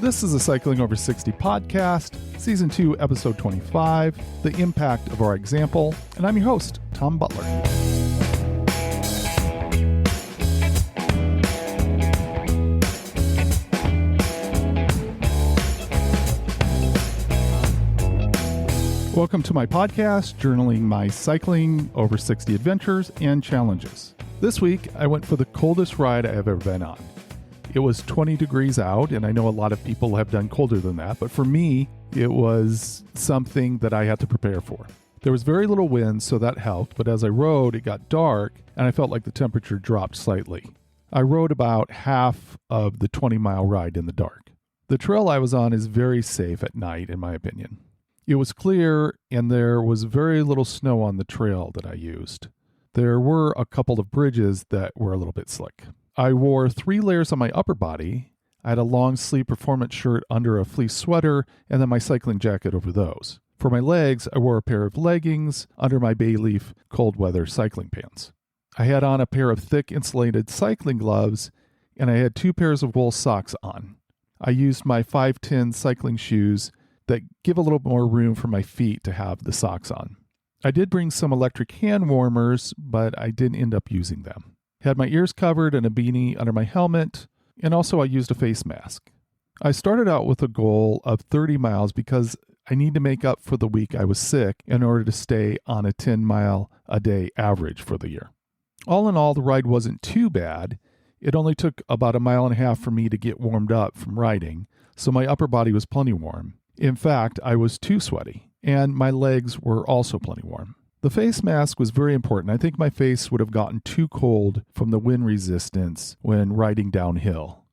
This is a Cycling Over 60 podcast, Season 2, Episode 25, The Impact of Our Example, and I'm your host, Tom Butler. Welcome to my podcast, journaling my cycling over 60 adventures and challenges. This week, I went for the coldest ride I have ever been on. It was 20 degrees out, and I know a lot of people have done colder than that, but for me, it was something that I had to prepare for. There was very little wind, so that helped, but as I rode, it got dark, and I felt like the temperature dropped slightly. I rode about half of the 20-mile ride in the dark. The trail I was on is very safe at night, in my opinion. It was clear, and there was very little snow on the trail that I used. There were a couple of bridges that were a little bit slick. I wore 3 layers on my upper body. I had a long sleeve performance shirt under a fleece sweater, and then my cycling jacket over those. For my legs, I wore a pair of leggings under my Bayleaf cold weather cycling pants. I had on a pair of thick insulated cycling gloves, and I had 2 pairs of wool socks on. I used my 5'10" cycling shoes that give a little more room for my feet to have the socks on. I did bring some electric hand warmers, but I didn't end up using them. Had my ears covered and a beanie under my helmet, and also I used a face mask. I started out with a goal of 30 miles because I need to make up for the week I was sick in order to stay on a 10-mile-a-day average for the year. All in all, the ride wasn't too bad. It only took about 1.5 miles for me to get warmed up from riding, so my upper body was plenty warm. In fact, I was too sweaty, and my legs were also plenty warm. The face mask was very important. I think my face would have gotten too cold from the wind resistance when riding downhill.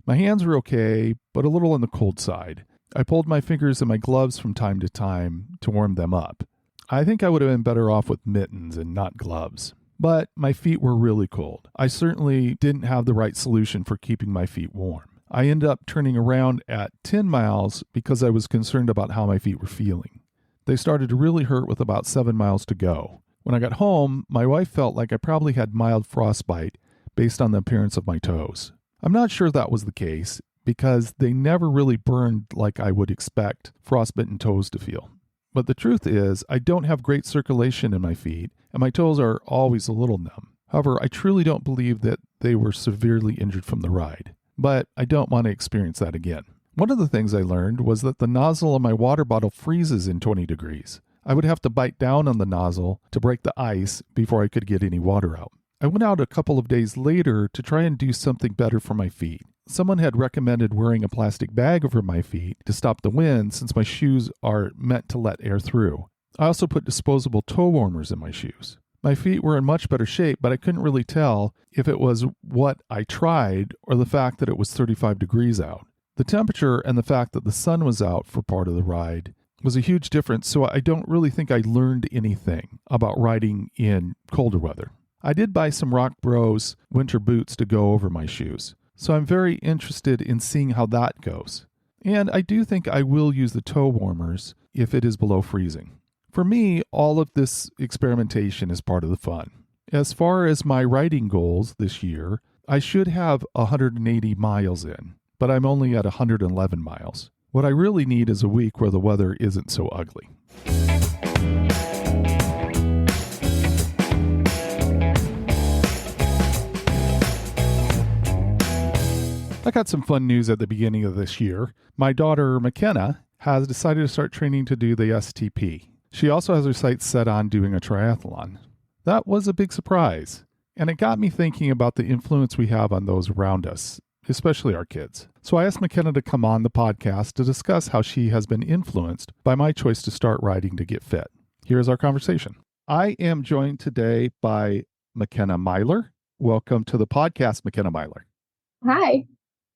My hands were okay, but a little on the cold side. I pulled my fingers in my gloves from time to time to warm them up. I think I would have been better off with mittens and not gloves. But my feet were really cold. I certainly didn't have the right solution for keeping my feet warm. I ended up turning around at 10 miles because I was concerned about how my feet were feeling. They started to really hurt with about 7 miles to go. When I got home, my wife felt like I probably had mild frostbite based on the appearance of my toes. I'm not sure that was the case because they never really burned like I would expect frostbitten toes to feel. But the truth is, I don't have great circulation in my feet, and my toes are always a little numb. However, I truly don't believe that they were severely injured from the ride. But I don't want to experience that again. One of the things I learned was that the nozzle of my water bottle freezes in 20 degrees. I would have to bite down on the nozzle to break the ice before I could get any water out. I went out a couple of days later to try and do something better for my feet. Someone had recommended wearing a plastic bag over my feet to stop the wind since my shoes are meant to let air through. I also put disposable toe warmers in my shoes. My feet were in much better shape, but I couldn't really tell if it was what I tried or the fact that it was 35 degrees out. The temperature and the fact that the sun was out for part of the ride was a huge difference, so I don't really think I learned anything about riding in colder weather. I did buy some Rock Bros winter boots to go over my shoes, so I'm very interested in seeing how that goes. And I do think I will use the toe warmers if it is below freezing. For me, all of this experimentation is part of the fun. As far as my riding goals this year, I should have 180 miles in, but I'm only at 111 miles. What I really need is a week where the weather isn't so ugly. I got some fun news at the beginning of this year. My daughter, McKenna, has decided to start training to do the STP. She also has her sights set on doing a triathlon. That was a big surprise, and it got me thinking about the influence we have on those around us, especially our kids. So I asked McKenna to come on the podcast to discuss how she has been influenced by my choice to start riding to get fit. Here's our conversation. I am joined today by McKenna Miler. Welcome to the podcast, McKenna Miler. Hi.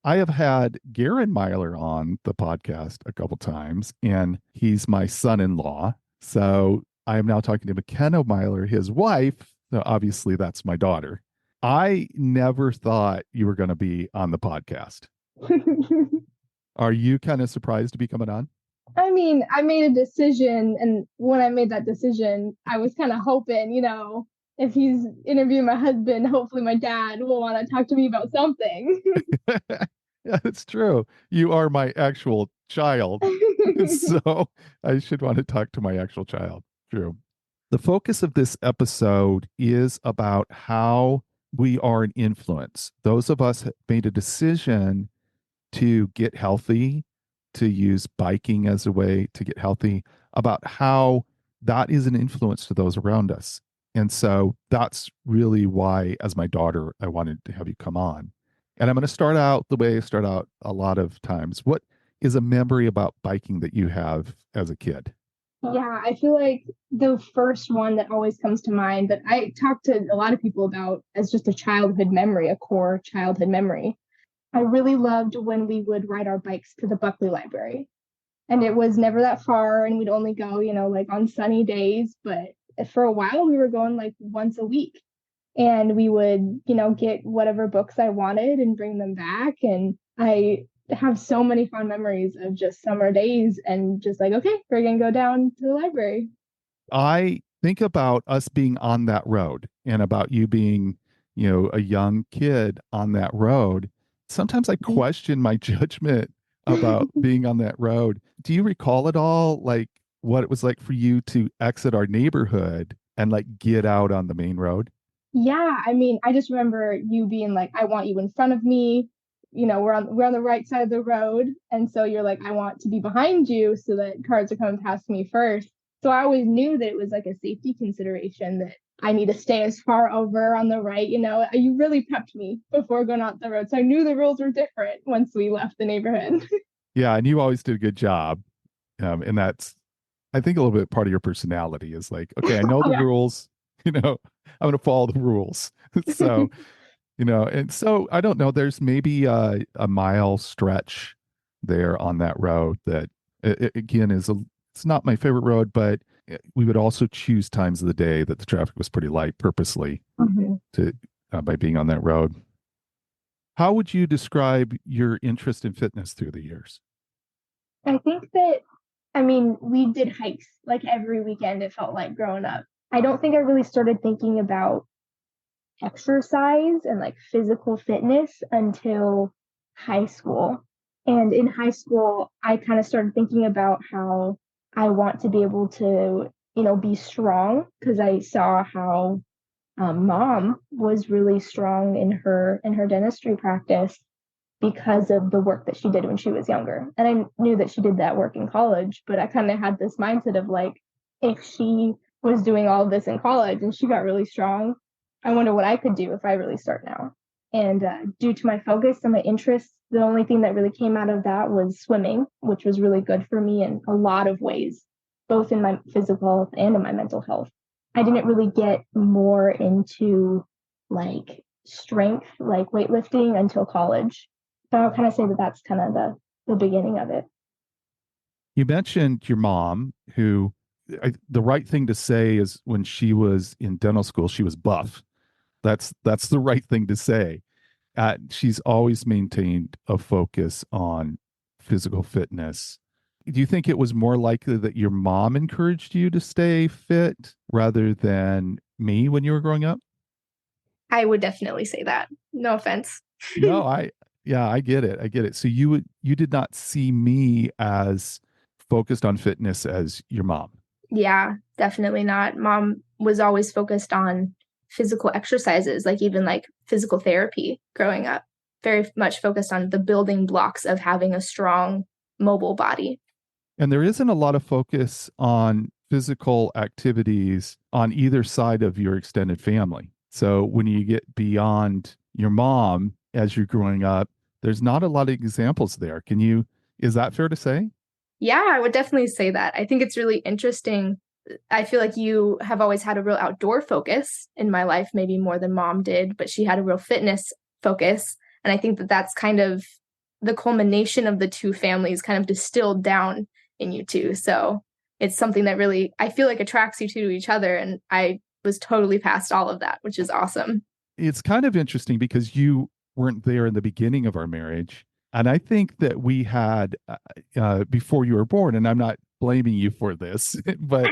I have had Garen Miler on the podcast a couple times, and he's my son-in-law. So I am now talking to McKenna Miler, his wife. So obviously, that's my daughter. I never thought you were going to be on the podcast. Are you kind of surprised to be coming on? I mean, I made a decision, and when I made that decision, I was kind of hoping, if he's interviewing my husband, hopefully my dad will want to talk to me about something. Yeah, it's true. You are my actual child. So I should want to talk to my actual child. True. The focus of this episode is about how we are an influence. Those of us have made a decision to get healthy, to use biking as a way to get healthy, about how that is an influence to those around us. And so that's really why, as my daughter, I wanted to have you come on. And I'm going to start out the way I start out a lot of times. What is a memory about biking that you have as a kid? Yeah, I feel like the first one that always comes to mind that I talk to a lot of people about as just a childhood memory, a core childhood memory. I really loved when we would ride our bikes to the Buckley Library. And it was never that far, and we'd only go, like on sunny days. But for a while, we were going like once a week. And we would, get whatever books I wanted and bring them back. And I have so many fond memories of just summer days and just like, okay, we're going to go down to the library. I think about us being on that road and about you being, a young kid on that road. Sometimes I question my judgment about being on that road. Do you recall at all, like what it was like for you to exit our neighborhood and like get out on the main road? Yeah, I mean, I just remember you being like, I want you in front of me. We're on the right side of the road. And so you're like, I want to be behind you so that cars are coming past me first. So I always knew that it was like a safety consideration that I need to stay as far over on the right. You really prepped me before going out the road. So I knew the rules were different once we left the neighborhood. Yeah, and you always did a good job. And that's, I think, a little bit part of your personality is like, okay, I know the Yeah. rules, I'm going to follow the rules. So, and so I don't know, there's maybe a mile stretch there on that road that again it's not my favorite road, but we would also choose times of the day that the traffic was pretty light purposely Mhm. to by being on that road. How would you describe your interest in fitness through the years? I think that, I mean, we did hikes like every weekend, it felt like growing up. I don't think I really started thinking about exercise and like physical fitness until high school. And in high school, I kind of started thinking about how I want to be able to, be strong because I saw how mom was really strong in her dentistry practice because of the work that she did when she was younger. And I knew that she did that work in college, but I kind of had this mindset of like, if she was doing all of this in college and she got really strong, I wonder what I could do if I really start now. And due to my focus and my interests, the only thing that really came out of that was swimming, which was really good for me in a lot of ways, both in my physical health and in my mental health. I didn't really get more into like strength, like weightlifting until college. So I'll kind of say that that's kind of the beginning of it. You mentioned your mom, who the right thing to say is when she was in dental school, she was buff. That's the right thing to say. She's always maintained a focus on physical fitness. Do you think it was more likely that your mom encouraged you to stay fit rather than me when you were growing up? I would definitely say that. No offense. No, yeah, I get it. I get it. So you did not see me as focused on fitness as your mom. Yeah, definitely not. Mom was always focused on physical exercises, like even like physical therapy growing up, very much focused on the building blocks of having a strong, mobile body. And there isn't a lot of focus on physical activities on either side of your extended family. So when you get beyond your mom as you're growing up, there's not a lot of examples there. Is that fair to say? Yeah, I would definitely say that. I think it's really interesting. I feel like you have always had a real outdoor focus in my life, maybe more than mom did, but she had a real fitness focus. And I think that that's kind of the culmination of the two families kind of distilled down in you two. So it's something that really, I feel like attracts you two to each other. And I was totally past all of that, which is awesome. It's kind of interesting because you weren't there in the beginning of our marriage. And I think that we had, before you were born, and I'm not blaming you for this, but,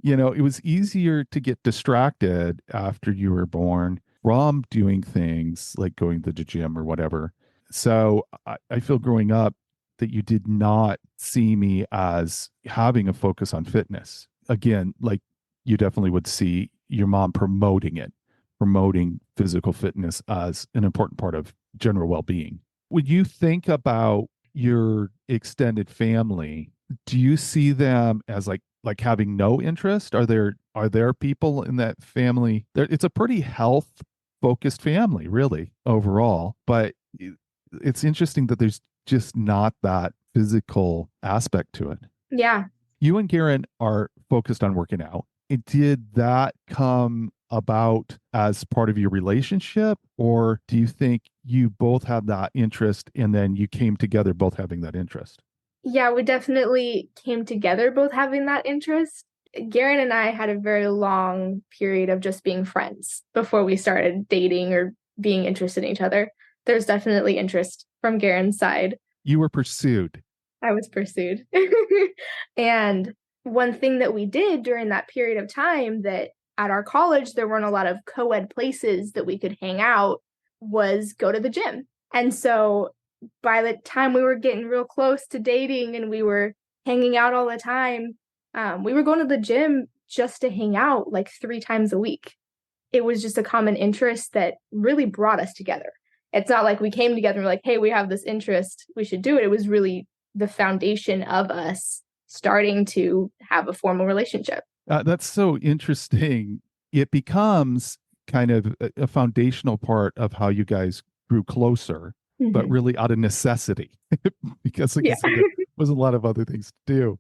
it was easier to get distracted after you were born from doing things like going to the gym or whatever. So I feel growing up that you did not see me as having a focus on fitness. Again, like you definitely would see your mom promoting it, promoting physical fitness as an important part of general well-being. When you think about your extended family, do you see them as like having no interest? Are there people in that family? It's a pretty health focused family, really, overall. But it's interesting that there's just not that physical aspect to it. Yeah. You and Garen are focused on working out. Did that come about as part of your relationship, or do you think you both had that interest and then you came together both having that interest? Yeah, we definitely came together both having that interest. Garen and I had a very long period of just being friends before we started dating or being interested in each other. There's definitely interest from Garen's side. You were pursued. I was pursued. And one thing that we did during that period of time that at our college, there weren't a lot of co-ed places that we could hang out was go to the gym. And so by the time we were getting real close to dating and we were hanging out all the time, we were going to the gym just to hang out like 3 times a week. It was just a common interest that really brought us together. It's not like we came together and were like, hey, we have this interest, we should do it. It was really the foundation of us starting to have a formal relationship. That's so interesting. It becomes kind of a foundational part of how you guys grew closer, but really out of necessity, because like you Yeah. said, there was a lot of other things to do.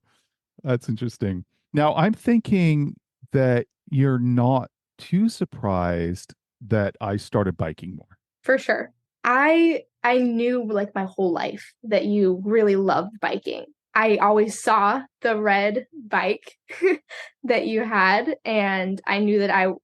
That's interesting. Now, I'm thinking that you're not too surprised that I started biking more. For sure. I knew like my whole life that you really loved biking. I always saw the red bike that you had, and I knew that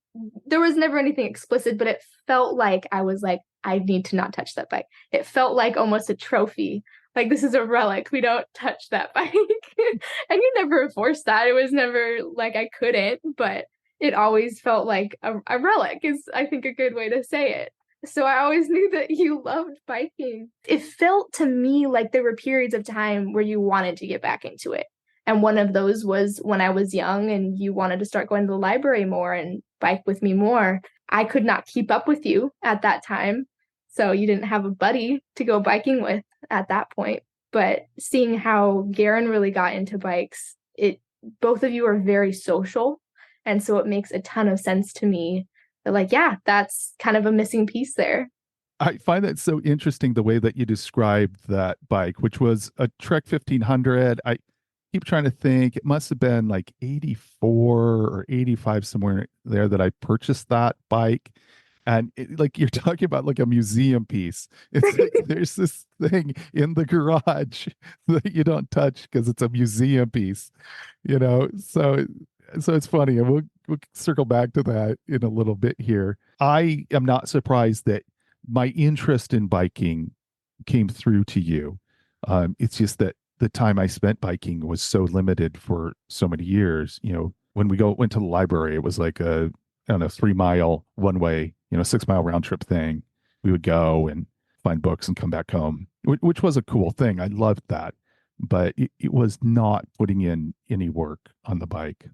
there was never anything explicit, but it felt like I was like, I need to not touch that bike. It felt like almost a trophy. Like, this is a relic. We don't touch that bike. And you never forced that. It was never like I couldn't, but it always felt like a relic is, I think, a good way to say it. So I always knew that you loved biking. It felt to me like there were periods of time where you wanted to get back into it. And one of those was when I was young and you wanted to start going to the library more and bike with me more. I could not keep up with you at that time. So you didn't have a buddy to go biking with at that point. But seeing how Garen really got into bikes, both of you are very social. And so it makes a ton of sense to me. Like, yeah, that's kind of a missing piece there. I find that so interesting the way that you described that bike, which was a Trek 1500. I keep trying to think. It must have been like 84 or 85, somewhere there, that I purchased that bike. And like you're talking about like a museum piece. It's like there's this thing in the garage that you don't touch because it's a museum piece, you know? So it's funny, and we'll circle back to that in a little bit here. I am not surprised that my interest in biking came through to you. It's just that the time I spent biking was so limited for so many years. You know, when we went to the library, it was like a, I don't know, 3 mile one way, 6 mile round trip thing. We would go and find books and come back home, which was a cool thing. I loved that, but it was not putting in any work on the bike.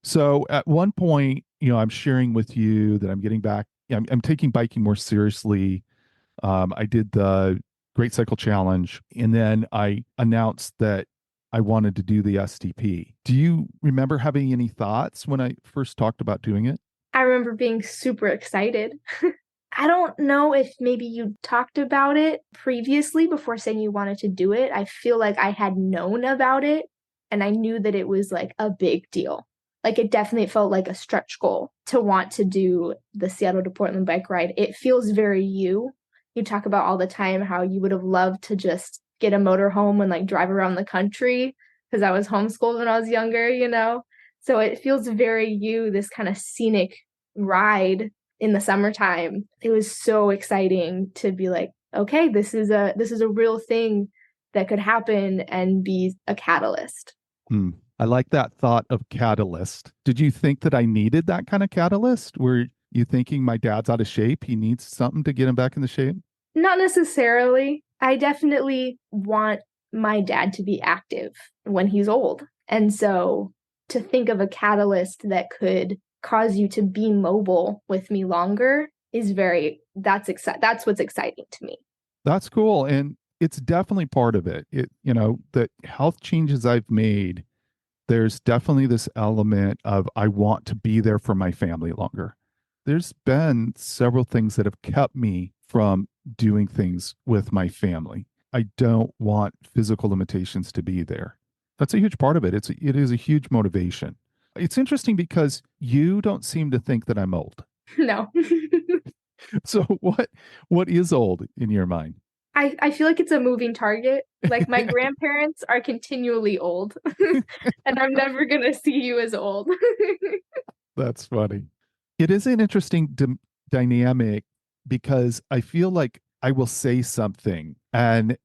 So at one point, I'm sharing with you that I'm getting back. I'm taking biking more seriously. I did the Great Cycle Challenge, and then I announced that I wanted to do the STP. Do you remember having any thoughts when I first talked about doing it? I remember being super excited. I don't know if maybe you talked about it previously before saying you wanted to do it. I feel like I had known about it and I knew that it was like a big deal. Like, it definitely felt like a stretch goal to want to do the Seattle to Portland bike ride. It feels very you. You talk about all the time how you would have loved to just get a motorhome and like drive around the country, because I was homeschooled when I was younger. So it feels very you, this kind of scenic ride in the summertime. It was so exciting to be like, okay, this is a real thing that could happen and be a catalyst. I like that thought of catalyst. Did you think that I needed that kind of catalyst? Were you thinking my dad's out of shape? He needs something to get him back into shape? Not necessarily. I definitely want my dad to be active when he's old. And so to think of a catalyst that could cause you to be mobile with me longer is that's what's exciting to me. That's cool. And it's definitely part of it. The health changes I've made, there's definitely this element of I want to be there for my family longer. There's been several things that have kept me from doing things with my family. I don't want physical limitations to be there. That's a huge part of it. It is a huge motivation. It's interesting because you don't seem to think that I'm old. No. So what is old in your mind? I feel like it's a moving target. Like my grandparents are continually old, and I'm never going to see you as old. That's funny. It is an interesting dynamic because I feel like I will say something and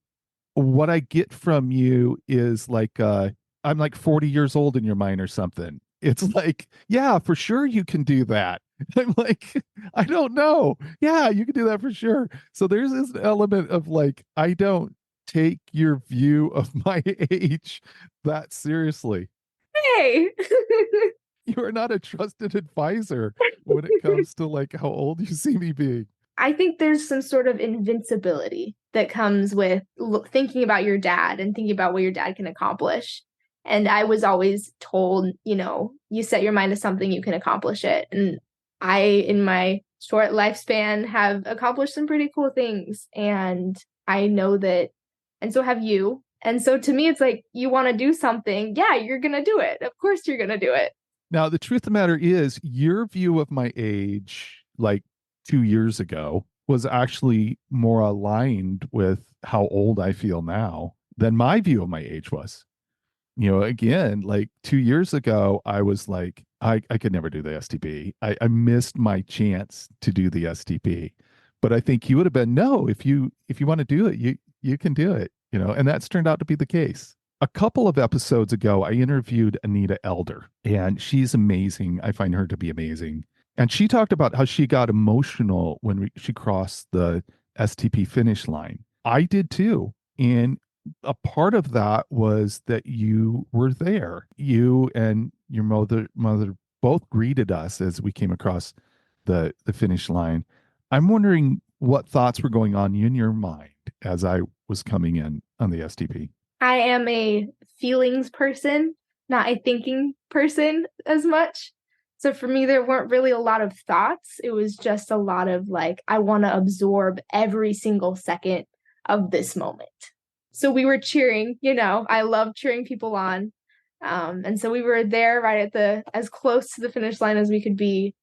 what I get from you is like I'm like 40 years old in your mind or something. It's like, yeah, for sure you can do that. I'm like, I don't know. Yeah, you can do that for sure. So there's this element of like, I don't take your view of my age that seriously. Hey. You are not a trusted advisor when it comes to like how old you see me being. I think there's some sort of invincibility that comes with thinking about your dad and thinking about what your dad can accomplish. And I was always told, you set your mind to something, you can accomplish it. And I, in my short lifespan, have accomplished some pretty cool things. And I know that, and so have you. And so to me, it's like, you want to do something. Yeah, you're going to do it. Of course, you're going to do it. Now, the truth of the matter is, your view of my age, like 2 years ago, was actually more aligned with how old I feel now than my view of my age was. Again, like 2 years ago, I was like, I could never do the STP. I missed my chance to do the STP. But I think you would have been, no, if you want to do it, you can do it, and that's turned out to be the case. A couple of episodes ago, I interviewed Anita Elder, and she's amazing. I find her to be amazing. And she talked about how she got emotional when she crossed the STP finish line. I did too. And a part of that was that you were there. You and your mother both greeted us as we came across the finish line. I'm wondering what thoughts were going on in your mind as I was coming in on the STP. I am a feelings person, not a thinking person as much. So for me, there weren't really a lot of thoughts. It was just a lot of like, I want to absorb every single second of this moment. So we were cheering, I love cheering people on. And so we were there right at as close to the finish line as we could be,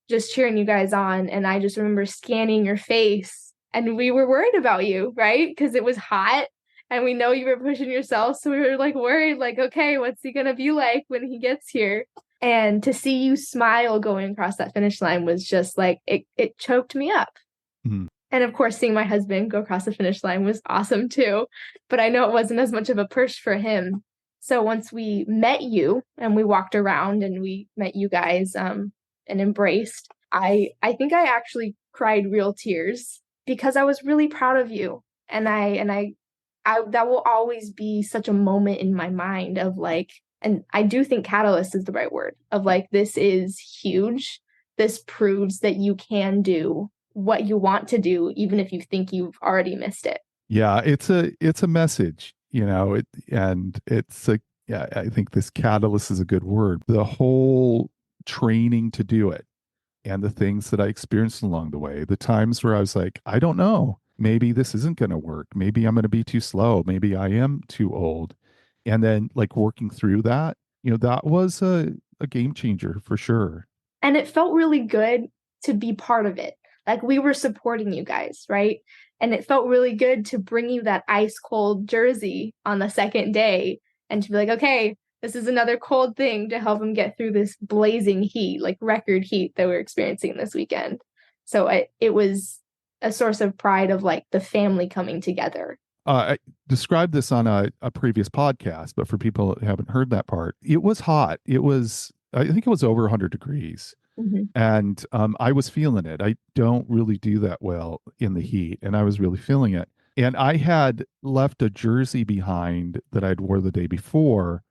just cheering you guys on. And I just remember scanning your face and we were worried about you, right? Because it was hot. And we know you were pushing yourself. So we were like worried, like, okay, what's he going to be like when he gets here? And to see you smile going across that finish line was just like, it choked me up. Mm-hmm. And of course, seeing my husband go across the finish line was awesome too. But I know it wasn't as much of a push for him. So once we met you and we walked around and we met you guys and embraced, I think I actually cried real tears because I was really proud of you. And I that will always be such a moment in my mind of like, and I do think catalyst is the right word, of like, this is huge. This proves that you can do what you want to do, even if you think you've already missed it. Yeah, it's a message, and it's a, yeah, I think this catalyst is a good word. The whole training to do it and the things that I experienced along the way, the times where I was like, I don't know, maybe this isn't going to work. Maybe I'm going to be too slow. Maybe I am too old. And then like working through that, that was a game changer for sure. And it felt really good to be part of it. Like we were supporting you guys, right? And it felt really good to bring you that ice cold jersey on the second day and to be like, okay, this is another cold thing to help him get through this blazing heat, like record heat that we're experiencing this weekend. So it was a source of pride of like the family coming together. I described this on a previous podcast, but for people that haven't heard that part, it was hot. I think it was over 100 degrees. Mm-hmm. And I was feeling it. I don't really do that well in the heat, and I was really feeling it. And I had left a jersey behind that I'd wore the day before.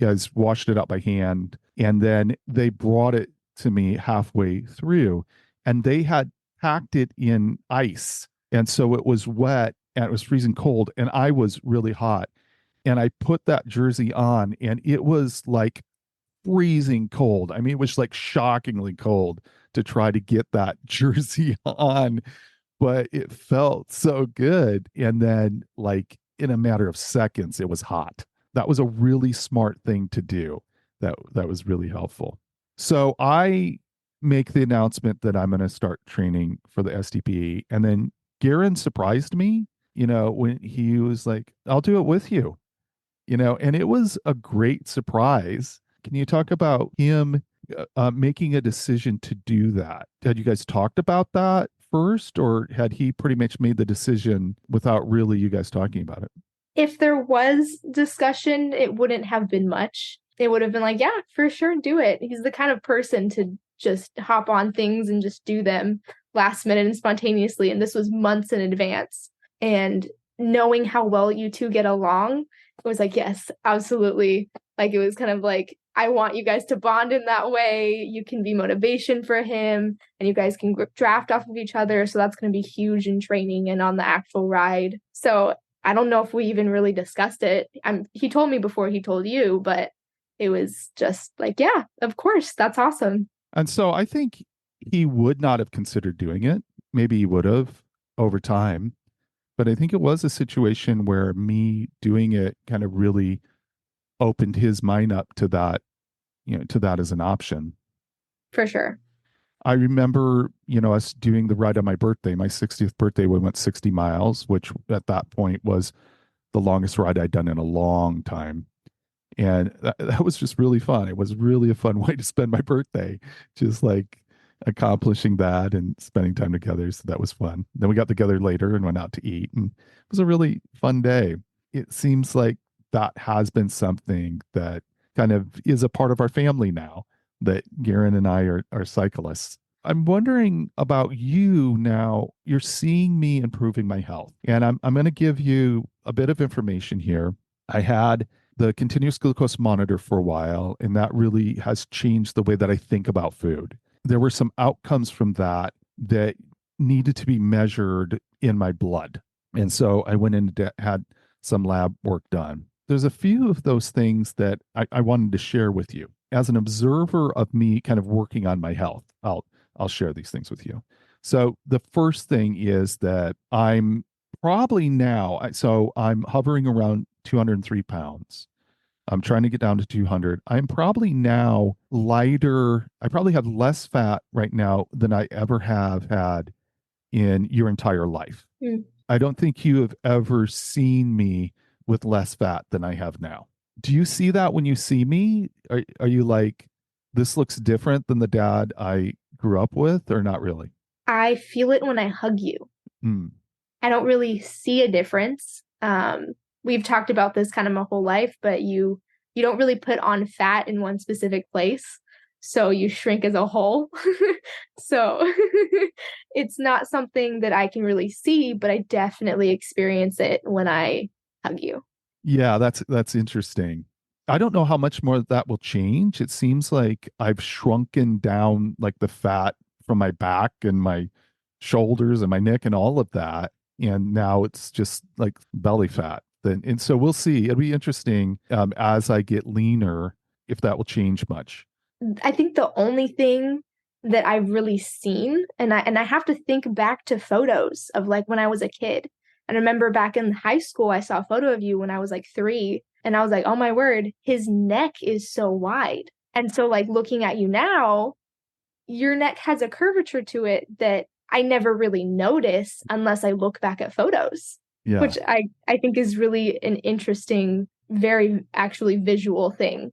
Guys washed it out by hand, and then they brought it to me halfway through, and they had packed it in ice, and so it was wet and it was freezing cold, and I was really hot, and I put that jersey on, and it was like freezing cold. I mean, it was like shockingly cold to try to get that jersey on, but it felt so good. And then, like, in a matter of seconds, it was hot. That was a really smart thing to do. That was really helpful. So I make the announcement that I'm going to start training for the STP, and then Garen surprised me, when he was like, "I'll do it with you," and it was a great surprise. Can you talk about him making a decision to do that? Had you guys talked about that first, or had he pretty much made the decision without really you guys talking about it? If there was discussion, it wouldn't have been much. It would have been like, yeah, for sure, do it. He's the kind of person to just hop on things and just do them last minute and spontaneously. And this was months in advance. And knowing how well you two get along, it was like, yes, absolutely. Like, it was kind of like, I want you guys to bond in that way. You can be motivation for him, and you guys can draft off of each other. So that's going to be huge in training and on the actual ride. So I don't know if we even really discussed it. He told me before he told you, but it was just like, yeah, of course, that's awesome. And so I think he would not have considered doing it. Maybe he would have over time. But I think it was a situation where me doing it kind of really opened his mind up to that, to that as an option. For sure. I remember, us doing the ride on my birthday, my 60th birthday. We went 60 miles, which at that point was the longest ride I'd done in a long time. And that was just really fun. It was really a fun way to spend my birthday, just like accomplishing that and spending time together. So that was fun. Then we got together later and went out to eat, and it was a really fun day. It seems like that has been something that kind of is a part of our family now, that Garen and I are cyclists. I'm wondering about you now. You're seeing me improving my health, and I'm going to give you a bit of information here. I had the continuous glucose monitor for a while, and that really has changed the way that I think about food. There were some outcomes from that that needed to be measured in my blood. And so I went in and had some lab work done. There's a few of those things that I wanted to share with you. As an observer of me kind of working on my health, I'll share these things with you. So the first thing is that I'm probably now, so I'm hovering around 203 pounds. I'm trying to get down to 200. I'm probably now lighter. I probably have less fat right now than I ever have had in your entire life. Mm. I don't think you have ever seen me with less fat than I have now. Do you see that when you see me? Are you like, this looks different than the dad I grew up with, or not really? I feel it when I hug you. Mm. I don't really see a difference. We've talked about this kind of my whole life, but you don't really put on fat in one specific place. So you shrink as a whole. So it's not something that I can really see, but I definitely experience it when I hug you. Yeah, that's interesting. I don't know how much more that will change. It seems like I've shrunken down like the fat from my back and my shoulders and my neck and all of that. And now it's just like belly fat. And so we'll see. It'll be interesting as I get leaner if that will change much. I think the only thing that I've really seen, and I have to think back to photos of like when I was a kid. And I remember back in high school, I saw a photo of you when I was like 3, and I was like, oh my word, his neck is so wide. And so like looking at you now, your neck has a curvature to it that I never really notice unless I look back at photos. Yeah. Which I think is really an interesting, very actually visual thing.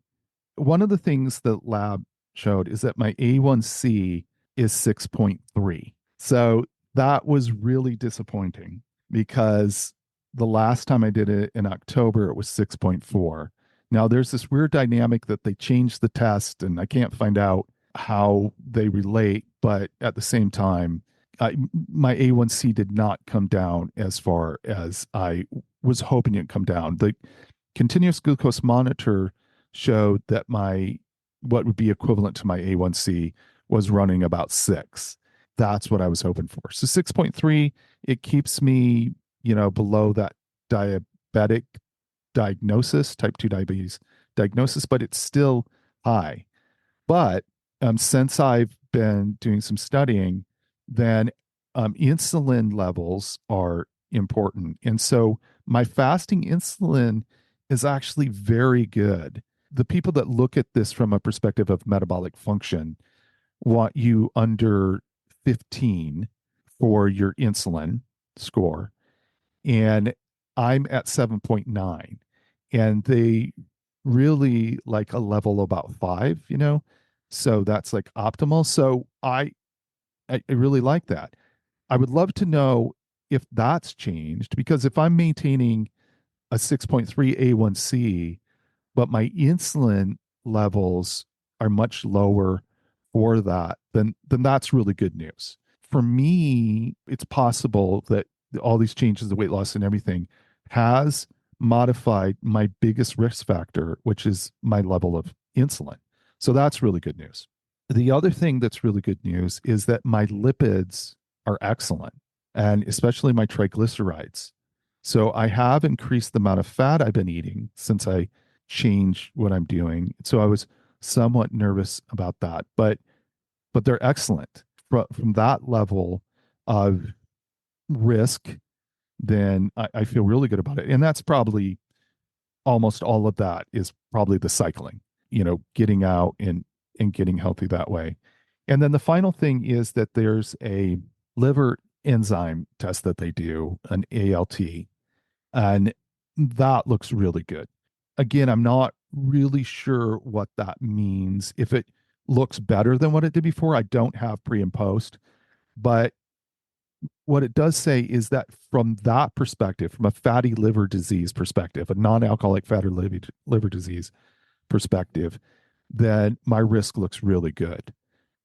One of the things that lab showed is that my A1C is 6.3. So that was really disappointing because the last time I did it in October, it was 6.4. Now there's this weird dynamic that they changed the test, and I can't find out how they relate, but at the same time, my A1C did not come down as far as I was hoping it'd come down. The continuous glucose monitor showed that what would be equivalent to my A1C was running about 6. That's what I was hoping for. So 6.3, it keeps me, below that diabetic diagnosis, type 2 diabetes diagnosis, but it's still high. But since I've been doing some studying, then insulin levels are important. And so my fasting insulin is actually very good. The people that look at this from a perspective of metabolic function want you under 15 for your insulin score. And I'm at 7.9. And they really like a level about 5. So that's like optimal. So I really like that. I would love to know if that's changed, because if I'm maintaining a 6.3 A1C, but my insulin levels are much lower for that, then that's really good news. For me, it's possible that all these changes, the weight loss and everything, has modified my biggest risk factor, which is my level of insulin. So that's really good news. The other thing that's really good news is that my lipids are excellent, and especially my triglycerides. So I have increased the amount of fat I've been eating since I changed what I'm doing. So I was somewhat nervous about that, but they're excellent from that level of risk. Then I feel really good about it, and that's probably almost all of that is probably the cycling. Getting out and getting healthy that way. And then the final thing is that there's a liver enzyme test that they do, an ALT, and that looks really good. Again, I'm not really sure what that means. If it looks better than what it did before, I don't have pre and post. But what it does say is that from that perspective, from a fatty liver disease perspective, a non-alcoholic fatty liver disease perspective, then my risk looks really good.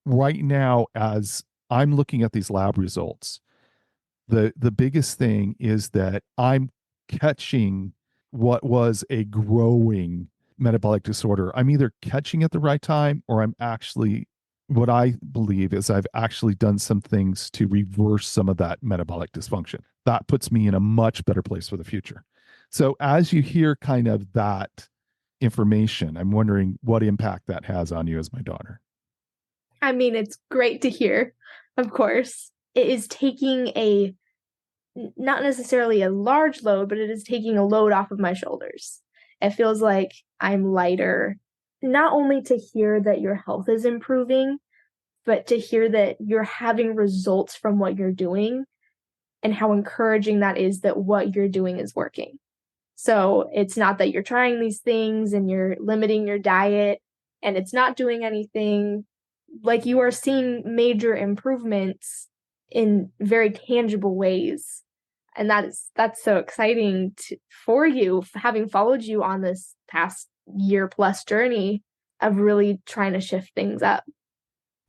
Right now, as I'm looking at these lab results, the biggest thing is that I'm catching what was a growing metabolic disorder. I'm either catching at the right time, or I'm actually, what I believe is I've actually done some things to reverse some of that metabolic dysfunction. That puts me in a much better place for the future. So as you hear kind of that information, I'm wondering what impact that has on you as my daughter. I mean, it's great to hear, of course. It is taking not necessarily a large load, but it is taking a load off of my shoulders. It feels like I'm lighter, not only to hear that your health is improving, but to hear that you're having results from what you're doing, and how encouraging that is that what you're doing is working. So it's not that you're trying these things and you're limiting your diet and it's not doing anything. Like, you are seeing major improvements in very tangible ways. And that's so exciting for you, having followed you on this past year plus journey of really trying to shift things up.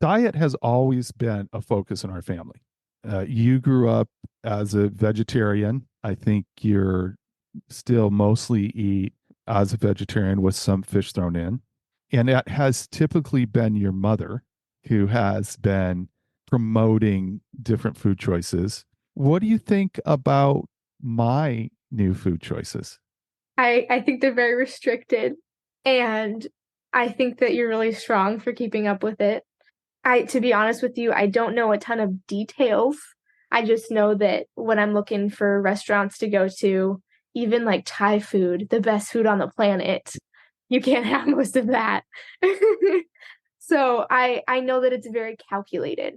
Diet has always been a focus in our family. You grew up as a vegetarian. I think you're still mostly eat as a vegetarian with some fish thrown in. And it has typically been your mother who has been promoting different food choices. What do you think about my new food choices? I think they're very restricted, and I think that you're really strong for keeping up with it. To be honest with you, I don't know a ton of details. I just know that when I'm looking for restaurants to go to, even like Thai food, the best food on the planet, you can't have most of that. So I know that it's very calculated.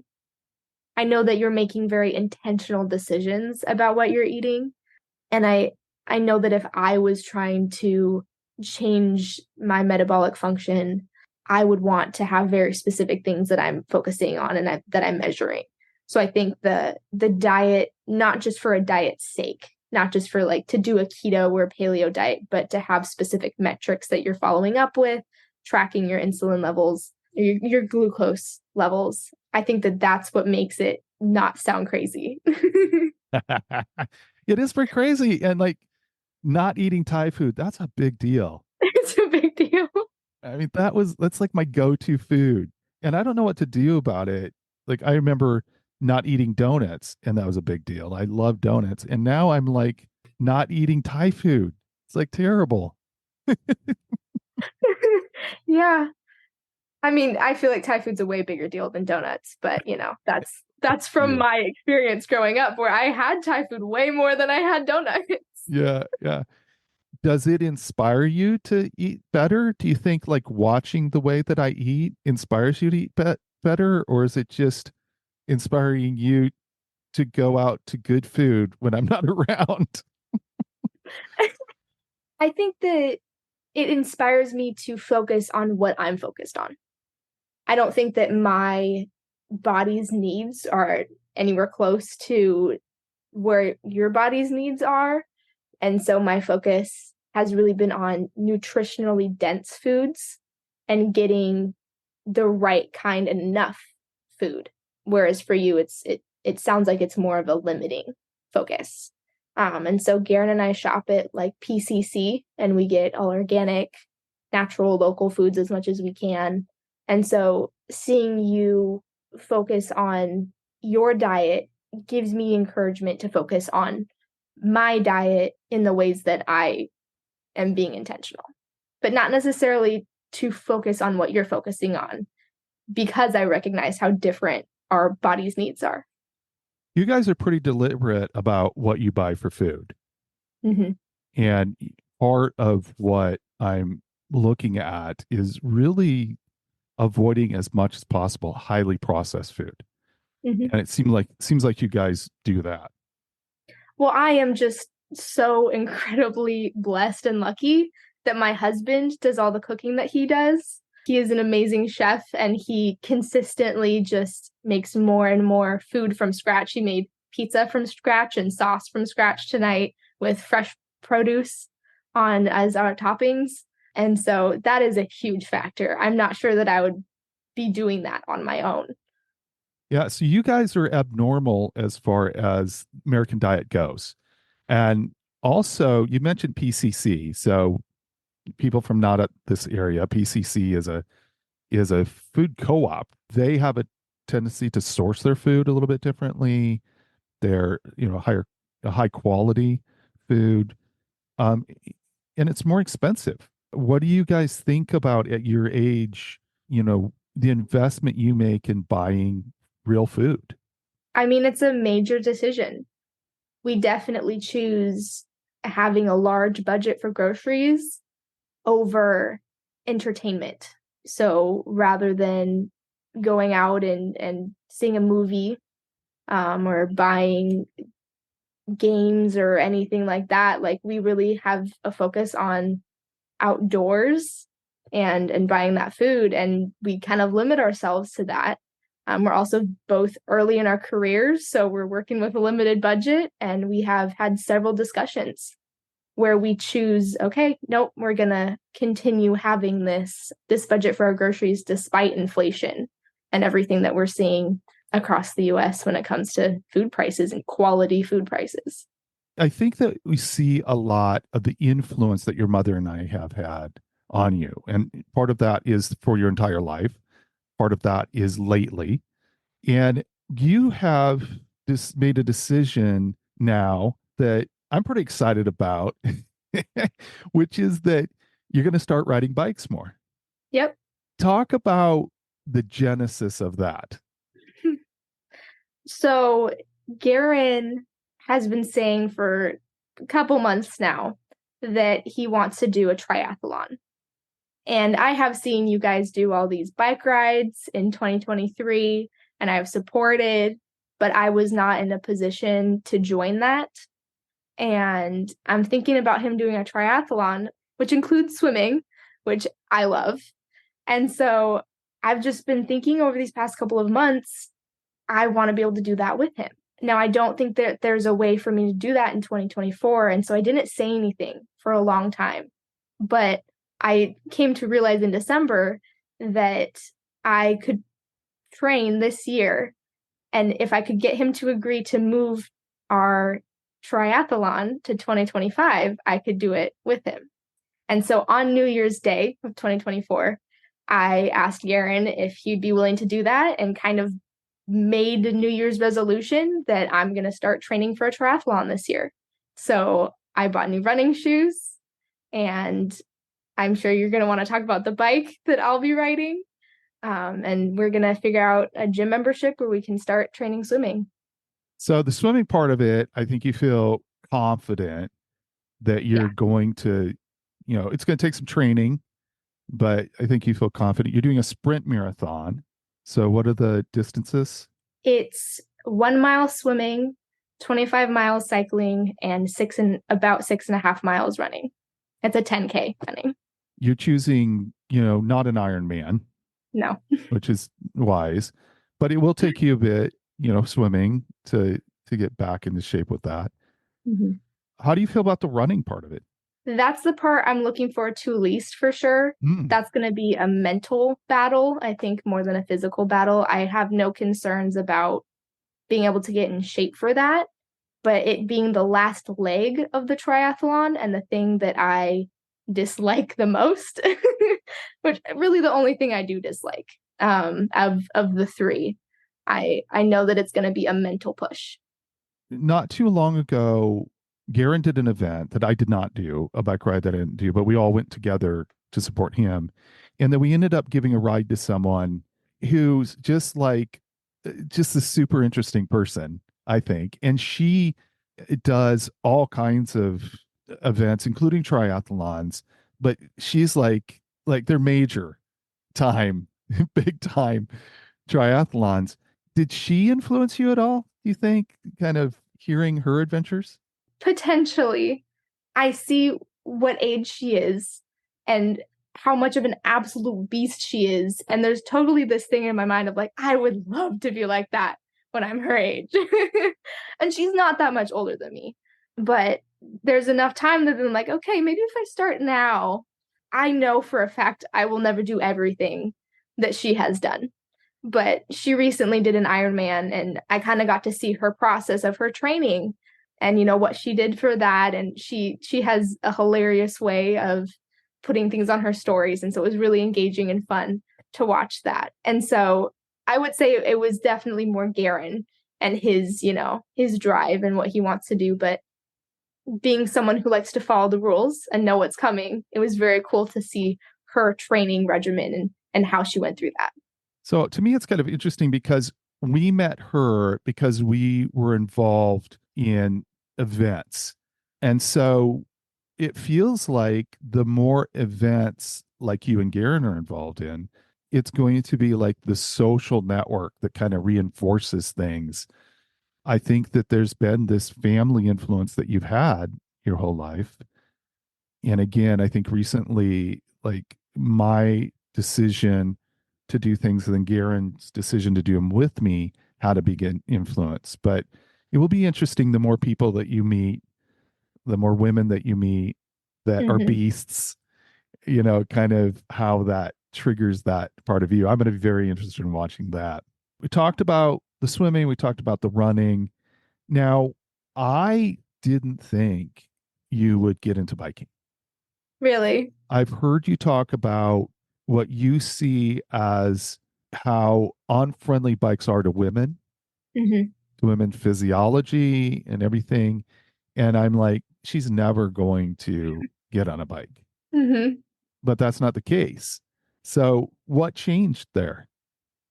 I know that you're making very intentional decisions about what you're eating. And I know that if I was trying to change my metabolic function, I would want to have very specific things that I'm focusing on and that I'm measuring. So I think the diet, not just for a diet's sake, not just for like to do a keto or a paleo diet, but to have specific metrics that you're following up with, tracking your insulin levels, your glucose levels. I think that that's what makes it not sound crazy. It is pretty crazy. And like not eating Thai food, that's a big deal. It's a big deal. I mean, that's like my go-to food. And I don't know what to do about it. Like I remember not eating donuts, and that was a big deal. I love donuts. And now I'm like not eating Thai food. It's like terrible. Yeah. I mean, I feel like Thai food's a way bigger deal than donuts, but that's from Yeah. my experience growing up where I had Thai food way more than I had donuts. Yeah, yeah. Does it inspire you to eat better? Do you think like watching the way that I eat inspires you to eat better, or is it just inspiring you to go out to good food when I'm not around? I think that it inspires me to focus on what I'm focused on. I don't think that my body's needs are anywhere close to where your body's needs are. And so my focus has really been on nutritionally dense foods and getting the right kind enough food. Whereas for you, it sounds like it's more of a limiting focus. And so Garen and I shop at like PCC, and we get all organic, natural, local foods as much as we can. And so seeing you focus on your diet gives me encouragement to focus on my diet in the ways that I am being intentional, but not necessarily to focus on what you're focusing on, because I recognize how different our body's needs are. You guys are pretty deliberate about what you buy for food. Mm-hmm. And part of what I'm looking at is really avoiding as much as possible highly processed food. Mm-hmm. And it seems like you guys do that. Well, I am just so incredibly blessed and lucky that my husband does all the cooking that he does. He is an amazing chef, and he consistently just makes more and more food from scratch. He made pizza from scratch and sauce from scratch tonight with fresh produce on as our toppings. And so that is a huge factor. I'm not sure that I would be doing that on my own. Yeah, so you guys are abnormal as far as American diet goes. And also, you mentioned PCC. So people from not at this area, PCC is a food co-op. They have a tendency to source their food a little bit differently. They're, a high quality food. Um, and it's more expensive. What do you guys think about at your age, the investment you make in buying real food? I mean, it's a major decision. We definitely choose having a large budget for groceries over entertainment. So rather than going out and seeing a movie or buying games or anything like that, like we really have a focus on outdoors and buying that food, and we kind of limit ourselves to that. We're also both early in our careers, so we're working with a limited budget, and we have had several discussions where we choose, okay, nope, we're gonna continue having this budget for our groceries despite inflation and everything that we're seeing across the US when it comes to food prices and quality food prices. I think that we see a lot of the influence that your mother and I have had on you. And part of that is for your entire life. Part of that is lately. And you have just made a decision now that I'm pretty excited about, which is that you're going to start riding bikes more. Yep. Talk about the genesis of that. So Garen has been saying for a couple months now that he wants to do a triathlon. And I have seen you guys do all these bike rides in 2023, and I've supported, but I was not in a position to join that. And I'm thinking about him doing a triathlon, which includes swimming, which I love. And so I've just been thinking over these past couple of months, I want to be able to do that with him. Now, I don't think that there's a way for me to do that in 2024. And so I didn't say anything for a long time. But I came to realize in December that I could train this year. And if I could get him to agree to move our triathlon to 2025, I could do it with him. And so on New Year's Day of 2024, I asked Garen if he'd be willing to do that, and kind of made a New Year's resolution that I'm going to start training for a triathlon this year. So I bought new running shoes, and I'm sure you're going to want to talk about the bike that I'll be riding. And we're going to figure out a gym membership where we can start training swimming. So the swimming part of it, I think you feel confident that you're going to, it's going to take some training, but I think you feel confident. You're doing a sprint marathon. So what are the distances? It's 1 mile swimming, 25 miles cycling, and about 6.5 miles running. It's a 10K running. You're choosing, not an Ironman. No. Which is wise, but it will take you a bit, swimming to get back into shape with that. Mm-hmm. How do you feel about the running part of it? That's the part I'm looking forward to least, for sure. That's going to be a mental battle, I think, more than a physical battle. I have no concerns about being able to get in shape for that, but it being the last leg of the triathlon and the thing that I dislike the most, which really the only thing I do dislike of the three. I know that it's going to be a mental push. Not too long ago, Garen did an event that I did not do, a bike ride that I didn't do, but we all went together to support him. And then we ended up giving a ride to someone who's just a super interesting person, I think. And she does all kinds of events, including triathlons, but she's like they're major time, big time triathlons. Did she influence you at all, you think, kind of hearing her adventures? Potentially. I see what age she is and how much of an absolute beast she is. And there's totally this thing in my mind of I would love to be like that when I'm her age. And she's not that much older than me. But there's enough time that I'm okay, maybe if I start now, I know for a fact I will never do everything that she has done. But she recently did an Ironman, and I kind of got to see her process of her training and, what she did for that. And she has a hilarious way of putting things on her stories. And so it was really engaging and fun to watch that. And so I would say it was definitely more Garen and his drive and what he wants to do. But being someone who likes to follow the rules and know what's coming, it was very cool to see her training regimen and how she went through that. So to me, it's kind of interesting because we met her because we were involved in events. And so it feels like the more events like you and Garen are involved in, it's going to be like the social network that kind of reinforces things. I think that there's been this family influence that you've had your whole life. And again, I think recently, my decision to do things and then Garen's decision to do them with me had a big influence. But it will be interesting the more people that you meet, the more women that you meet that are beasts, kind of how that triggers that part of you. I'm going to be very interested in watching that. We talked about the swimming, we talked about the running. Now, I didn't think you would get into biking. Really? I've heard you talk about what you see as how unfriendly bikes are to women, to women's physiology and everything. And I'm like, she's never going to get on a bike. But that's not the case. So what changed there?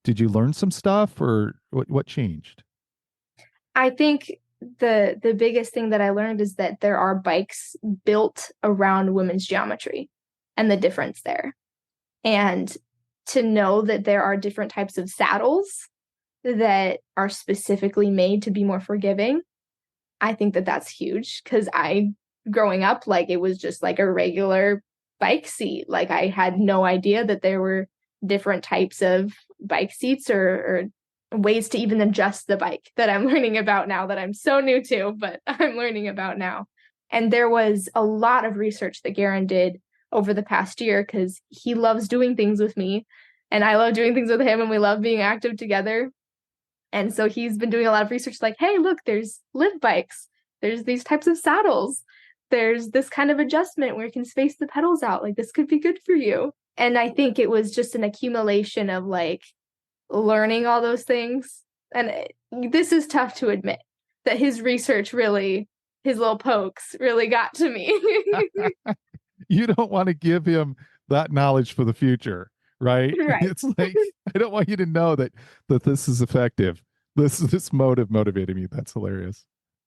Did you learn some stuff or what changed? I think the biggest thing that I learned is that there are bikes built around women's geometry and the difference there. And to know that there are different types of saddles that are specifically made to be more forgiving, I think that that's huge, because growing up, it was just a regular bike seat. I had no idea that there were different types of bike seats or ways to even adjust the bike that I'm learning about now, that I'm so new to, but I'm learning about now. And there was a lot of research that Garen did over the past year, because he loves doing things with me. and I love doing things with him, and we love being active together. And so he's been doing a lot of research like, hey, look, there's live bikes. There's these types of saddles. There's this kind of adjustment where you can space the pedals out. Like, this could be good for you. And I think it was just an accumulation of like learning all those things. And this is tough to admit that his research really, his little pokes really got to me. You don't want to give him that knowledge for the future, right? Right. It's like, I don't want you to know that this is effective. This motivated me. That's hilarious.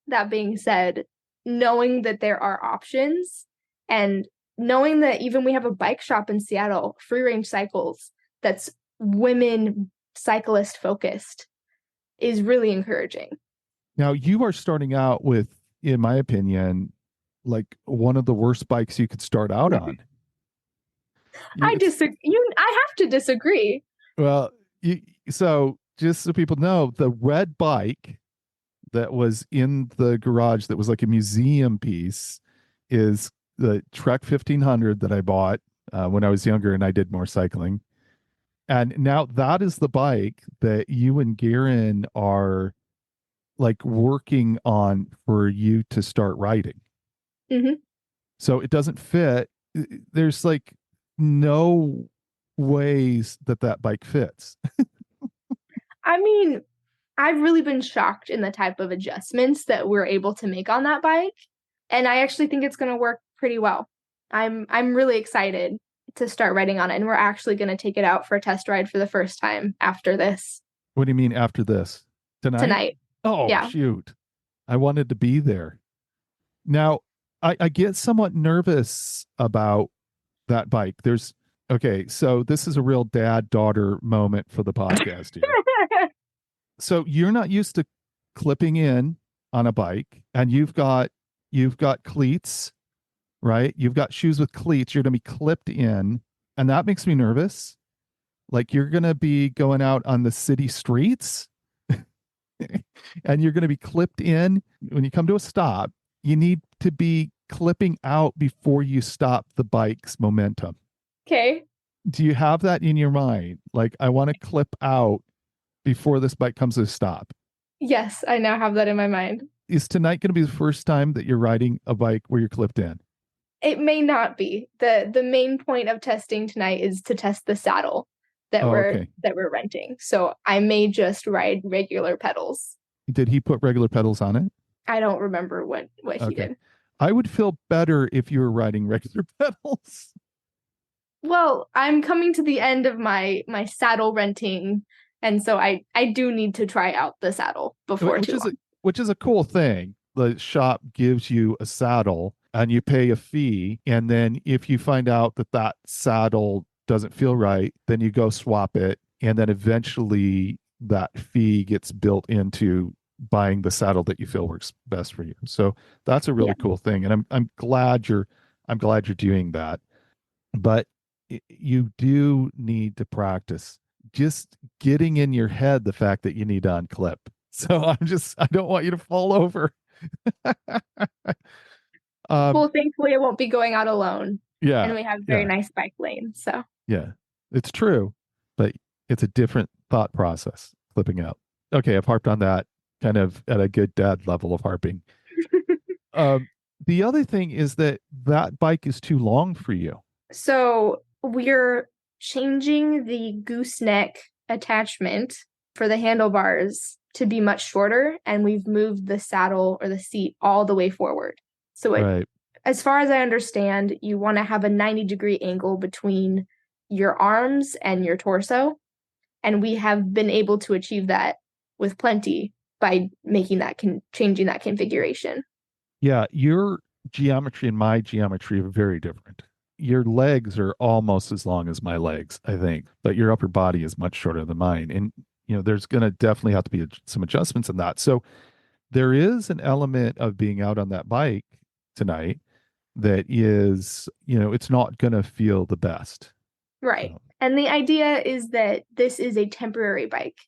That being said, knowing that there are options and knowing that even we have a bike shop in Seattle, Free Range Cycles, that's women cyclist focused, is really encouraging. Now, you are starting out with, in my opinion, like one of the worst bikes you could start out on. I disagree. I have to disagree. Well, so just so people know, the red bike that was in the garage that was like a museum piece is the Trek 1500 that I bought when I was younger and I did more cycling. And now that is the bike that you and Garen are like working on for you to start riding. Mm-hmm. So it doesn't fit. There's like no ways that bike fits. I mean, I've really been shocked in the type of adjustments that we're able to make on that bike. And I actually think it's going to work pretty well. I'm really excited to start riding on it. And we're actually going to take it out for a test ride for the first time after this. What do you mean after this? Tonight? Oh, yeah. Shoot. I wanted to be there. Now, I get somewhat nervous about that bike. So this is a real dad-daughter moment for the podcast here. So you're not used to clipping in on a bike, and you've got cleats, right? You've got shoes with cleats. You're going to be clipped in, and that makes me nervous. Like you're going to be going out on the city streets and you're going to be clipped in. When you come to a stop, you need to be clipping out before you stop the bike's momentum. Okay. Do you have that in your mind? Like, I want to clip out before this bike comes to a stop. Yes, I now have that in my mind. Is tonight going to be the first time that you're riding a bike where you're clipped in? It may not be. The main point of testing tonight is to test the saddle that we're renting. So I may just ride regular pedals. Did he put regular pedals on it? I don't remember what he did. I would feel better if you were riding regular pedals. Well, I'm coming to the end of my saddle renting, and so I do need to try out the saddle before which is a cool thing. The shop gives you a saddle and you pay a fee, and then if you find out that saddle doesn't feel right, then you go swap it, and then eventually that fee gets built into buying the saddle that you feel works best for you. So that's a really cool thing, and I'm glad you're doing that. But you do need to practice just getting in your head the fact that you need to unclip. So I don't want you to fall over. Well, thankfully I won't be going out alone. Yeah. And we have very nice bike lanes. So yeah, it's true, but it's a different thought process, clipping out. Okay, I've harped on that kind of at a good dad level of harping. The other thing is that bike is too long for you. So we're changing the gooseneck attachment for the handlebars to be much shorter, and we've moved the saddle or the seat all the way forward. So as far as I understand, you want to have a 90-degree angle between your arms and your torso, and we have been able to achieve that with plenty by changing that configuration. Yeah, your geometry and my geometry are very different. Your legs are almost as long as my legs, I think, but your upper body is much shorter than mine. And, there's going to definitely have to be some adjustments in that. So there is an element of being out on that bike tonight that is, it's not going to feel the best. Right. And the idea is that this is a temporary bike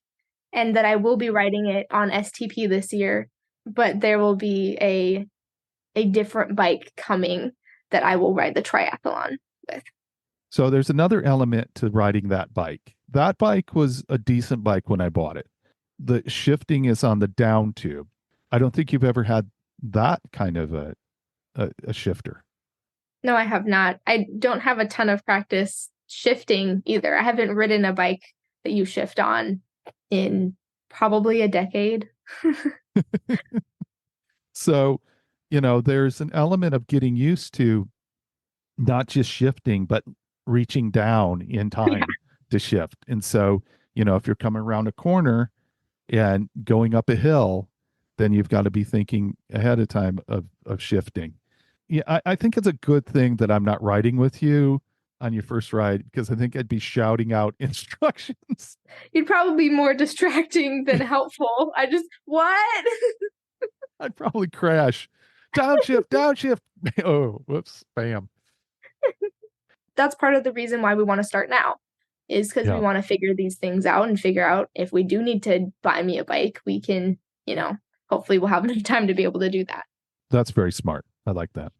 and that I will be riding it on STP this year, but there will be a different bike coming that I will ride the triathlon with. So there's another element to riding that bike. That bike was a decent bike when I bought it. The shifting is on the down tube. I don't think you've ever had that kind of a shifter. No, I have not. I don't have a ton of practice shifting either. I haven't ridden a bike that you shift on in probably a decade. So, there's an element of getting used to not just shifting, but reaching down in Yeah. time to shift. And so, if you're coming around a corner and going up a hill, then you've got to be thinking ahead of time of shifting. Yeah, I think it's a good thing that I'm not riding with you on your first ride because I think I'd be shouting out instructions. You'd probably be more distracting than helpful. What? I'd probably crash. Downshift, downshift. Oh, whoops, bam. That's part of the reason why we want to start now, is because we Yeah, want to figure these things out and figure out if we do need to buy me a bike, we can, hopefully we'll have enough time to be able to do that. that's very smart. I like that.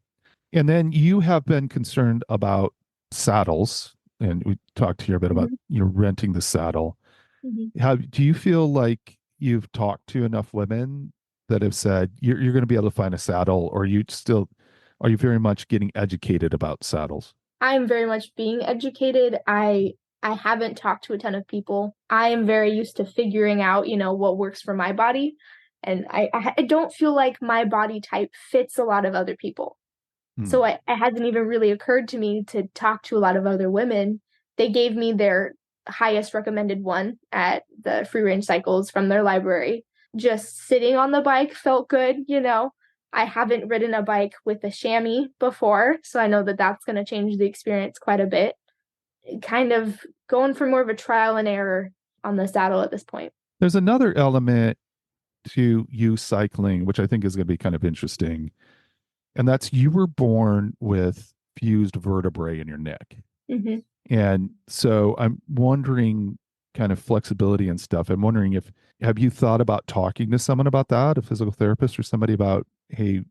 And then you have been concerned about saddles, and we talked here a bit about Mhm. renting the saddle. Mhm. Do you feel like you've talked to enough women that have said you're going to be able to find a saddle, or are you very much getting educated about saddles? I'm very much being educated. I haven't talked to a ton of people. I am very used to figuring out, what works for my body. And I don't feel like my body type fits a lot of other people. Hmm. So it hasn't even really occurred to me to talk to a lot of other women. They gave me their highest recommended one at the free range cycles from their library. Just sitting on the bike felt good. I haven't ridden a bike with a chamois before, so I know that that's going to change the experience quite a bit. Kind of going for more of a trial and error on the saddle at this point. There's another element to you cycling, which I think is going to be kind of interesting, and that's you were born with fused vertebrae in your neck. Hmm. And so I'm wondering kind of flexibility and stuff. I'm wondering if have you thought about talking to someone about that, a physical therapist or somebody about, hey,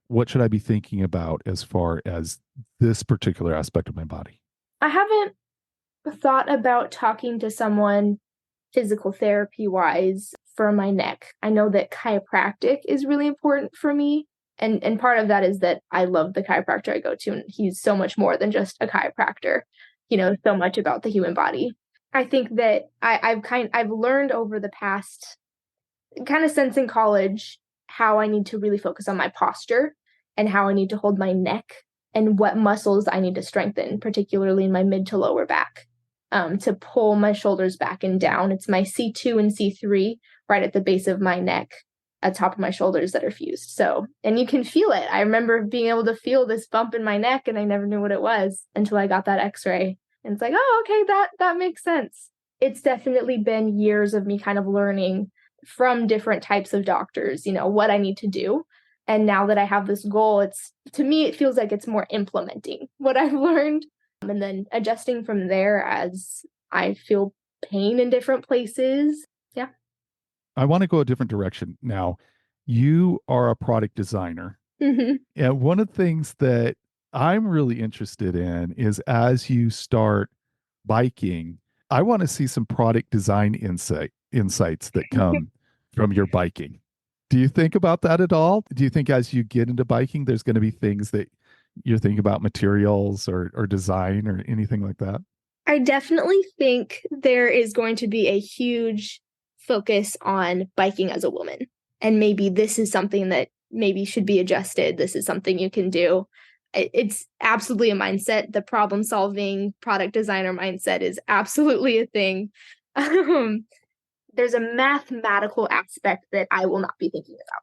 what should I be thinking about as far as this particular aspect of my body? I haven't thought about talking to someone physical therapy wise for my neck. I know that chiropractic is really important for me. And part of that is that I love the chiropractor I go to, and he's so much more than just a chiropractor. He knows so much about the human body. I think that I've learned over the past kind of since in college how I need to really focus on my posture and how I need to hold my neck and what muscles I need to strengthen, particularly in my mid to lower back, to pull my shoulders back and down. It's my C2 and C3 right at the base of my neck, at top of my shoulders that are fused. So, and you can feel it. I remember being able to feel this bump in my neck, and I never knew what it was until I got that X-ray. And it's like, oh, okay, that makes sense. It's definitely been years of me kind of learning from different types of doctors, what I need to do. And now that I have this goal, to me, it feels like it's more implementing what I've learned and then adjusting from there as I feel pain in different places. Yeah. I want to go a different direction now. You are a product designer. Hmm. And one of the things that I'm really interested in is as you start biking, I want to see some product design insights that come from your biking. Do you think about that at all? Do you think as you get into biking, there's going to be things that you're thinking about materials or design or anything like that? I definitely think there is going to be a huge focus on biking as a woman. And maybe this is something that maybe should be adjusted. This is something you can do. It's absolutely a mindset. The problem solving product designer mindset is absolutely a thing. Um, there's a mathematical aspect that I will not be thinking about.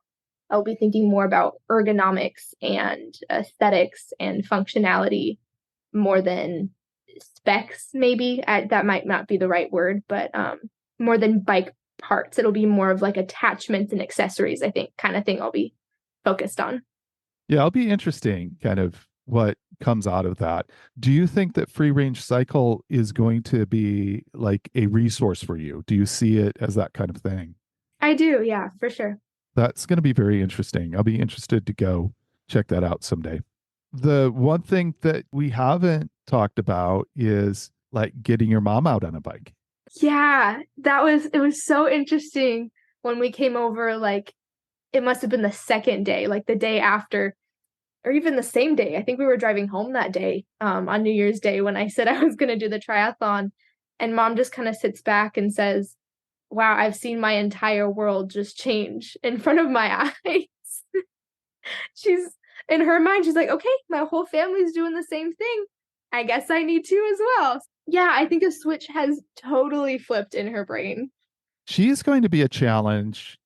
I'll be thinking more about ergonomics and aesthetics and functionality more than specs, maybe. That might not be the right word, but more than bike parts. It'll be more of like attachments and accessories, I think, kind of thing I'll be focused on. Yeah, it'll be interesting kind of what comes out of that. Do you think that free range cycle is going to be like a resource for you? Do you see it as that kind of thing? I do, yeah, for sure. That's going to be very interesting. I'll be interested to go check that out someday. The one thing that we haven't talked about is like getting your mom out on a bike? Yeah, it was so interesting when we came over, like it must have been the second day, like the day after, or even the same day. I think we were driving home that day, on New Year's Day when I said I was gonna do the triathlon. And mom just kind of sits back and says, wow, I've seen my entire world just change in front of my eyes. She's in her mind, she's like, okay, my whole family's doing the same thing. I guess I need to as well. Yeah, I think a switch has totally flipped in her brain. She is going to be a challenge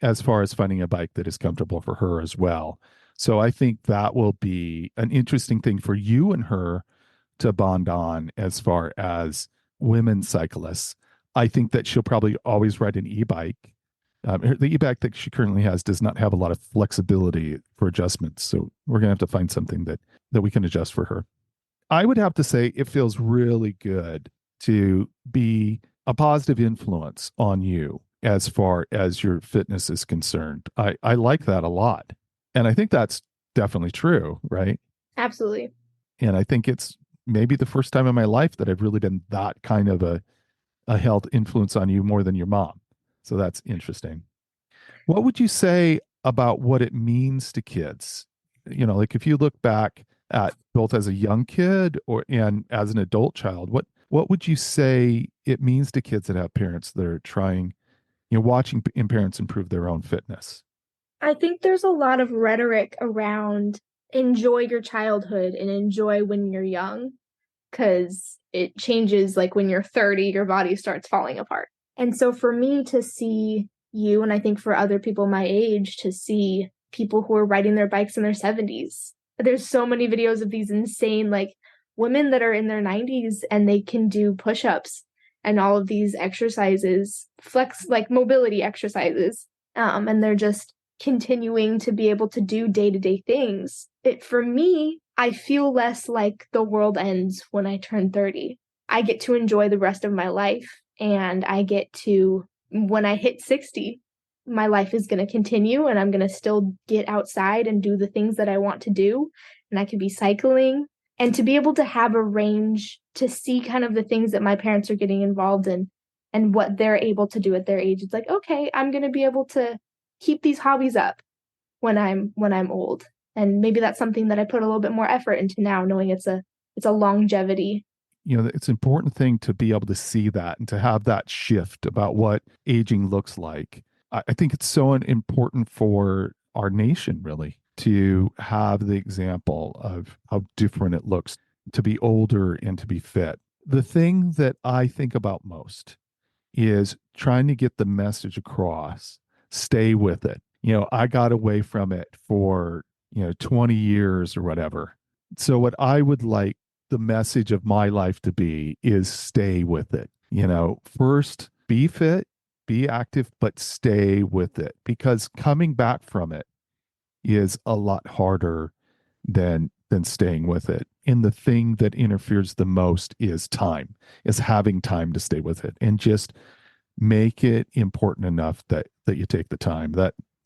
as far as finding a bike that is comfortable for her as well. So I think that will be an interesting thing for you and her to bond on as far as women cyclists. I think that she'll probably always ride an e-bike. The e-bike that she currently has does not have a lot of flexibility for adjustments. So we're going to have to find something that we can adjust for her. I would have to say it feels really good to be a positive influence on you as far as your fitness is concerned. I like that a lot. And I think that's definitely true, right? Absolutely. And I think it's maybe the first time in my life that I've really been that kind of a health influence on you more than your mom. So that's interesting. What would you say about what it means to kids? You know, like if you look back at both as a young kid and as an adult child, what would you say it means to kids that have parents that are trying, watching parents improve their own fitness? I think there's a lot of rhetoric around enjoy your childhood and enjoy when you're young, because it changes, like when you're 30, your body starts falling apart. And so for me to see you, and I think for other people my age, to see people who are riding their bikes in their 70s, there's so many videos of these insane, like women that are in their 90s and they can do push-ups and all of these exercises, flex, like mobility exercises. And they're just continuing to be able to do day-to-day things. For me, I feel less like the world ends when I turn 30. I get to enjoy the rest of my life, and I get to, when I hit 60, my life is going to continue and I'm going to still get outside and do the things that I want to do. And I could be cycling, and to be able to have a range to see kind of the things that my parents are getting involved in and what they're able to do at their age. It's like, okay, I'm going to be able to keep these hobbies up when I'm old. And maybe that's something that I put a little bit more effort into now, knowing it's a longevity. It's an important thing to be able to see that and to have that shift about what aging looks like. I think it's so important for our nation, really, to have the example of how different it looks to be older and to be fit. The thing that I think about most is trying to get the message across, stay with it. I got away from it for, 20 years or whatever. So what I would like the message of my life to be is stay with it. First be fit, be active, but stay with it, because coming back from it is a lot harder than staying with it. And the thing that interferes the most is time, is having time to stay with it, and just make it important enough that you take the time.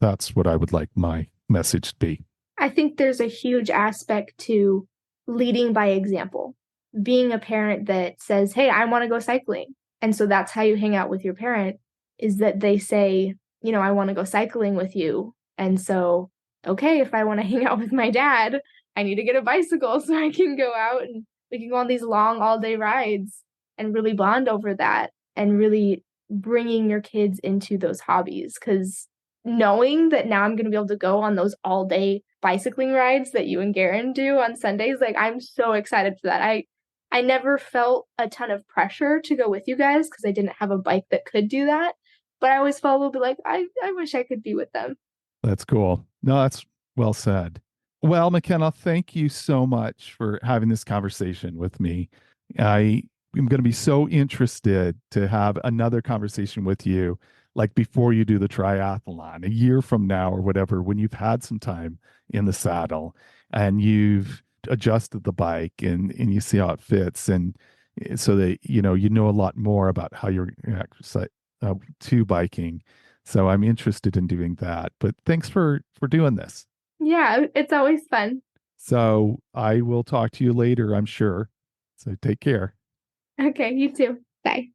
That's what I would like my message to be. I think there's a huge aspect to leading by example, being a parent that says, hey, I want to go cycling. And so that's how you hang out with your parent, is that they say, I want to go cycling with you. And so, okay, if I want to hang out with my dad, I need to get a bicycle so I can go out and we can go on these long all day rides and really bond over that, and really bringing your kids into those hobbies. Because knowing that now I'm going to be able to go on those all day bicycling rides that you and Garen do on Sundays, like I'm so excited for that. I never felt a ton of pressure to go with you guys because I didn't have a bike that could do that. But I always felt a little bit like, I wish I could be with them. That's cool. No, that's well said. Well, McKenna, thank you so much for having this conversation with me. I am going to be so interested to have another conversation with you, like before you do the triathlon, a year from now or whatever, when you've had some time in the saddle and you've adjusted the bike and you see how it fits, and so that you know a lot more about how you're to biking. So I'm interested in doing that. But thanks for doing this. Yeah, it's always fun. So I will talk to you later, I'm sure. So take care. Okay, you too. Bye.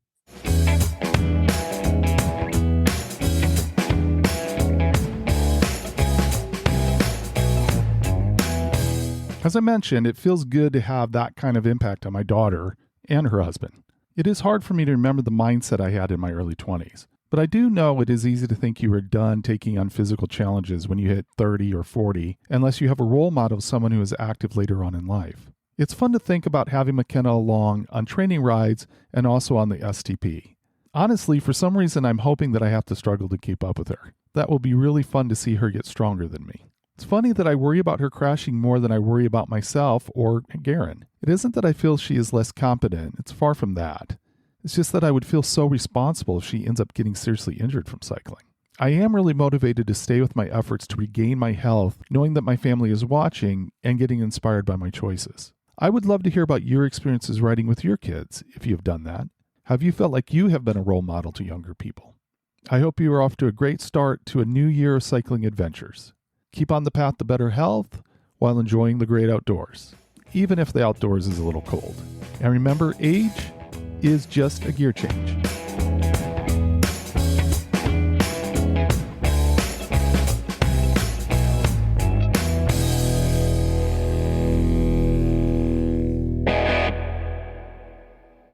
As I mentioned, it feels good to have that kind of impact on my daughter and her husband. It is hard for me to remember the mindset I had in my early 20s, but I do know it is easy to think you are done taking on physical challenges when you hit 30 or 40, unless you have a role model of someone who is active later on in life. It's fun to think about having McKenna along on training rides and also on the STP. Honestly, for some reason, I'm hoping that I have to struggle to keep up with her. That will be really fun to see her get stronger than me. It's funny that I worry about her crashing more than I worry about myself or Garen. It isn't that I feel she is less competent. It's far from that. It's just that I would feel so responsible if she ends up getting seriously injured from cycling. I am really motivated to stay with my efforts to regain my health, knowing that my family is watching and getting inspired by my choices. I would love to hear about your experiences riding with your kids, if you have done that. Have you felt like you have been a role model to younger people? I hope you are off to a great start to a new year of cycling adventures. Keep on the path to better health while enjoying the great outdoors, even if the outdoors is a little cold. And remember, age is just a gear change.